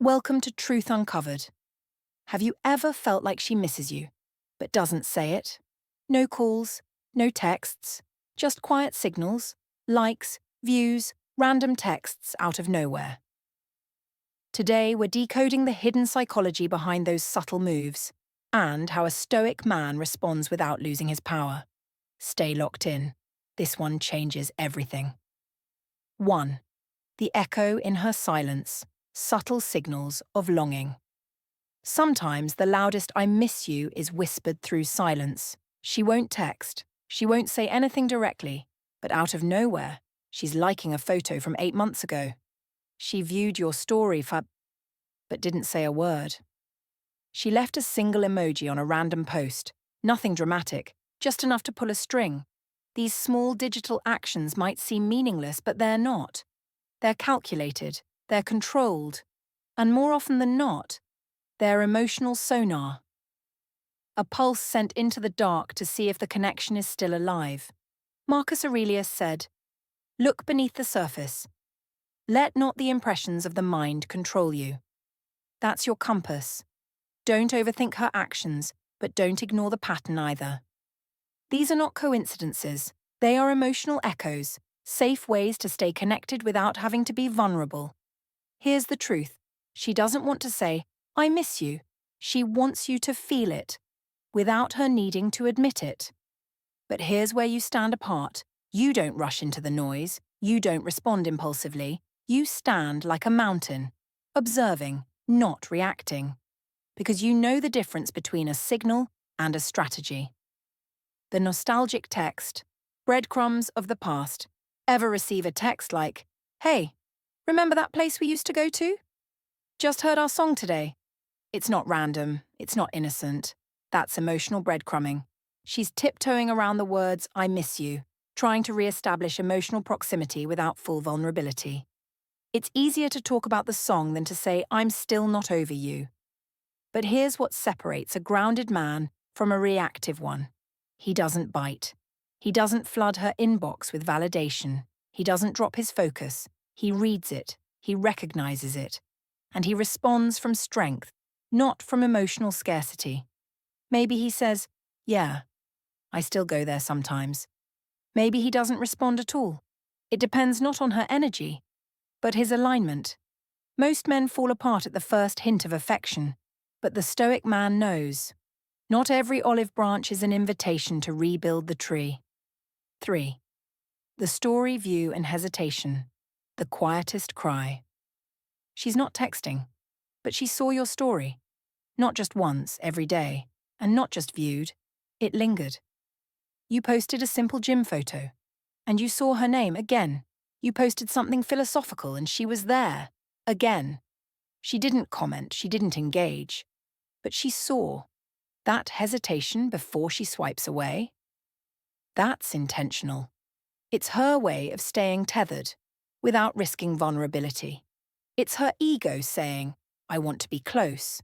Welcome to Truth Uncovered. Have you ever felt like she misses you, but doesn't say it? No calls, no texts, just quiet signals, likes, views, random texts out of nowhere. Today, we're decoding the hidden psychology behind those subtle moves and how a stoic man responds without losing his power. Stay locked in. This one changes everything. 1. The echo in her silence. Subtle signals of longing. Sometimes the loudest "I miss you" is whispered through silence. She won't text, she won't say anything directly, but out of nowhere, she's liking a photo from 8 months ago. She viewed your story but didn't say a word. She left a single emoji on a random post, nothing dramatic, just enough to pull a string. These small digital actions might seem meaningless, but they're not. They're calculated. They're controlled, and more often than not, they're emotional sonar. A pulse sent into the dark to see if the connection is still alive. Marcus Aurelius said, "Look beneath the surface. Let not the impressions of the mind control you." That's your compass. Don't overthink her actions, but don't ignore the pattern either. These are not coincidences. They are emotional echoes, safe ways to stay connected without having to be vulnerable. Here's the truth. She doesn't want to say, "I miss you." She wants you to feel it, without her needing to admit it. But here's where you stand apart. You don't rush into the noise. You don't respond impulsively. You stand like a mountain, observing, not reacting. Because you know the difference between a signal and a strategy. The nostalgic text, breadcrumbs of the past. Ever receive a text like, "Hey, remember that place we used to go to? Just heard our song today." It's not random, it's not innocent. That's emotional breadcrumbing. She's tiptoeing around the words, "I miss you," trying to re-establish emotional proximity without full vulnerability. It's easier to talk about the song than to say, "I'm still not over you." But here's what separates a grounded man from a reactive one. He doesn't bite. He doesn't flood her inbox with validation. He doesn't drop his focus. He reads it. He recognizes it. And he responds from strength, not from emotional scarcity. Maybe he says, "Yeah, I still go there sometimes." Maybe he doesn't respond at all. It depends not on her energy, but his alignment. Most men fall apart at the first hint of affection, but the stoic man knows. Not every olive branch is an invitation to rebuild the tree. 3. The story, view, and hesitation. The quietest cry. She's not texting, but she saw your story. Not just once, every day, and not just viewed, it lingered. You posted a simple gym photo, and you saw her name again. You posted something philosophical, and she was there, again. She didn't comment, she didn't engage, but she saw. That hesitation before she swipes away? That's intentional. It's her way of staying tethered, without risking vulnerability. It's her ego saying, "I want to be close,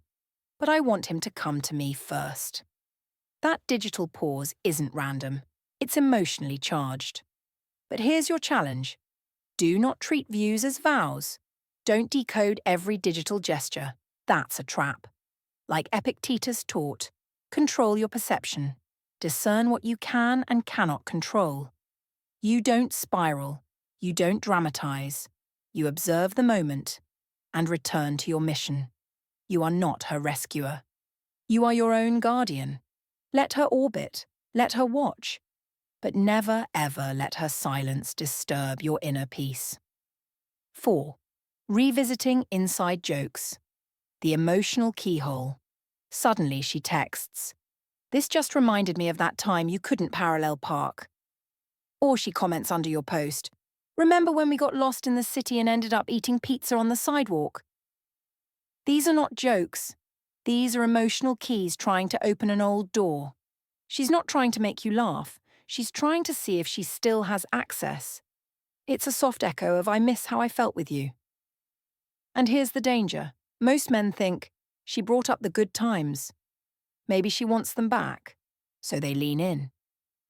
but I want him to come to me first." That digital pause isn't random. It's emotionally charged. But here's your challenge. Do not treat views as vows. Don't decode every digital gesture. That's a trap. Like Epictetus taught, control your perception. Discern what you can and cannot control. You don't spiral. You don't dramatize. You observe the moment and return to your mission. You are not her rescuer. You are your own guardian. Let her orbit. Let her watch. But never, ever let her silence disturb your inner peace. 4. Revisiting inside jokes. The emotional keyhole. Suddenly she texts, "This just reminded me of that time you couldn't parallel park." Or she comments under your post, "Remember when we got lost in the city and ended up eating pizza on the sidewalk?" These are not jokes. These are emotional keys trying to open an old door. She's not trying to make you laugh. She's trying to see if she still has access. It's a soft echo of "I miss how I felt with you." And here's the danger. Most men think, she brought up the good times. Maybe she wants them back. So they lean in.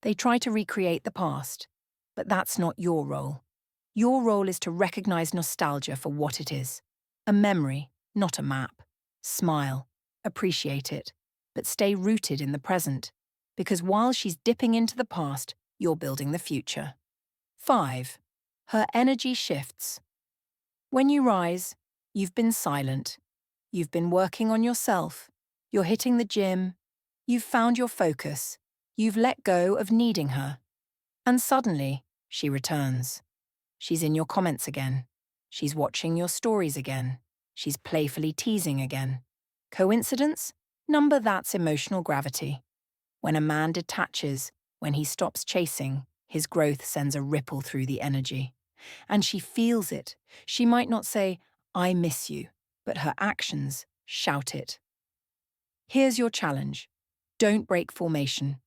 They try to recreate the past. But that's not your role. Your role is to recognize nostalgia for what it is. A memory, not a map. Smile, appreciate it, but stay rooted in the present, because while she's dipping into the past, you're building the future. 5. Her energy shifts. When you rise, you've been silent. You've been working on yourself. You're hitting the gym. You've found your focus. You've let go of needing her. And suddenly, she returns. She's in your comments again. She's watching your stories again. She's playfully teasing again. Coincidence? Number that's emotional gravity. When a man detaches, when he stops chasing, his growth sends a ripple through the energy. And she feels it. She might not say, "I miss you," but her actions shout it. Here's your challenge. Don't break formation.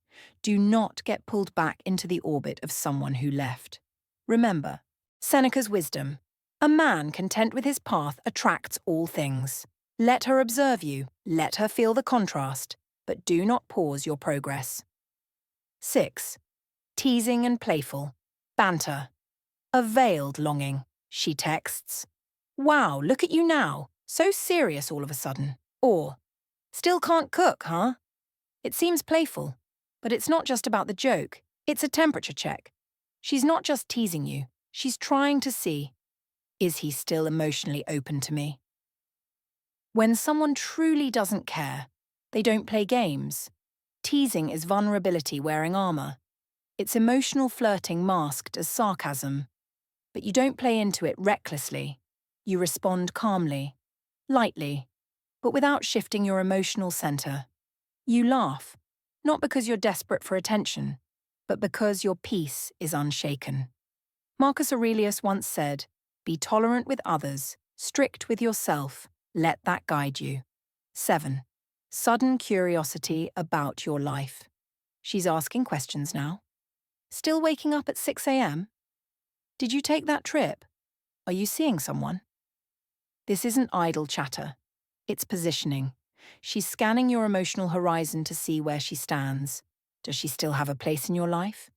Do not get pulled back into the orbit of someone who left. Remember, Seneca's wisdom: a man content with his path attracts all things. Let her observe you, let her feel the contrast, but do not pause your progress. 6. Teasing and playful. Banter. A veiled longing, she texts. "Wow, look at you now, so serious all of a sudden." Or, "Still can't cook, huh?" It seems playful, but it's not just about the joke, it's a temperature check. She's not just teasing you, she's trying to see, is he still emotionally open to me? When someone truly doesn't care, they don't play games. Teasing is vulnerability wearing armor. It's emotional flirting masked as sarcasm. But you don't play into it recklessly. You respond calmly, lightly, but without shifting your emotional center. You laugh, not because you're desperate for attention, but because your peace is unshaken. Marcus Aurelius once said, "Be tolerant with others, strict with yourself, let that guide you." 7. Sudden curiosity about your life. She's asking questions now. Still waking up at 6 a.m.? Did you take that trip? Are you seeing someone? This isn't idle chatter. It's positioning. She's scanning your emotional horizon to see where she stands. Does she still have a place in your life?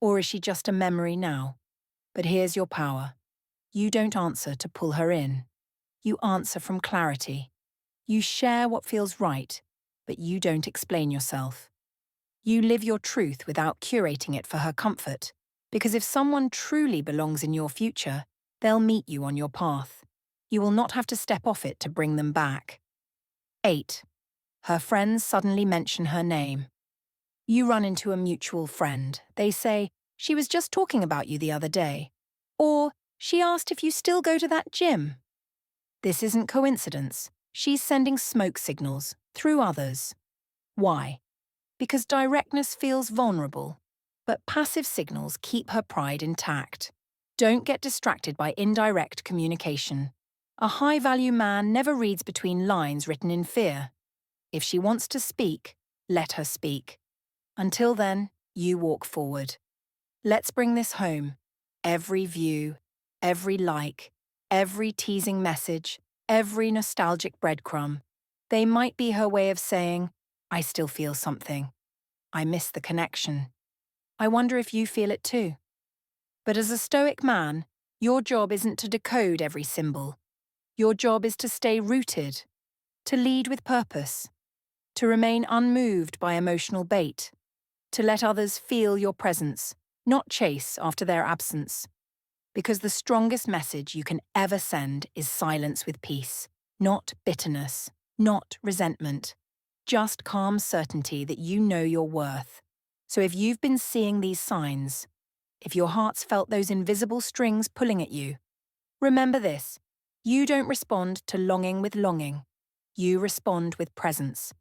Or is she just a memory now? But here's your power. You don't answer to pull her in. You answer from clarity. You share what feels right, but you don't explain yourself. You live your truth without curating it for her comfort. Because if someone truly belongs in your future, they'll meet you on your path. You will not have to step off it to bring them back. 8. Her friends suddenly mention her name. You run into a mutual friend. They say, "She was just talking about you the other day." Or, "She asked if you still go to that gym." This isn't coincidence. She's sending smoke signals, through others. Why? Because directness feels vulnerable. But passive signals keep her pride intact. Don't get distracted by indirect communication. A high-value man never reads between lines written in fear. If she wants to speak, let her speak. Until then, you walk forward. Let's bring this home. Every view, every like, every teasing message, every nostalgic breadcrumb. They might be her way of saying, "I still feel something. I miss the connection. I wonder if you feel it too." But as a stoic man, your job isn't to decode every symbol. Your job is to stay rooted, to lead with purpose, to remain unmoved by emotional bait, to let others feel your presence, not chase after their absence. Because the strongest message you can ever send is silence with peace, not bitterness, not resentment, just calm certainty that you know your worth. So if you've been seeing these signs, if your heart's felt those invisible strings pulling at you, remember this: you don't respond to longing with longing. You respond with presence.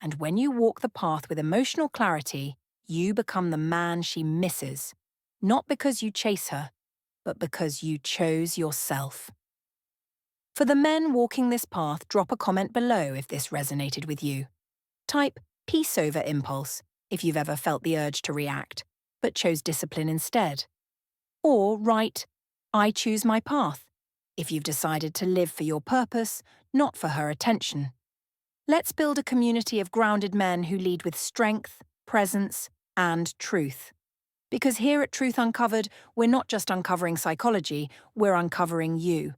And when you walk the path with emotional clarity, you become the man she misses, not because you chase her, but because you chose yourself. For the men walking this path, drop a comment below if this resonated with you. Type "peace over impulse" if you've ever felt the urge to react, but chose discipline instead. Or write "I choose my path" if you've decided to live for your purpose, not for her attention. Let's build a community of grounded men who lead with strength, presence, and truth. Because here at Truth Uncovered, we're not just uncovering psychology, we're uncovering you.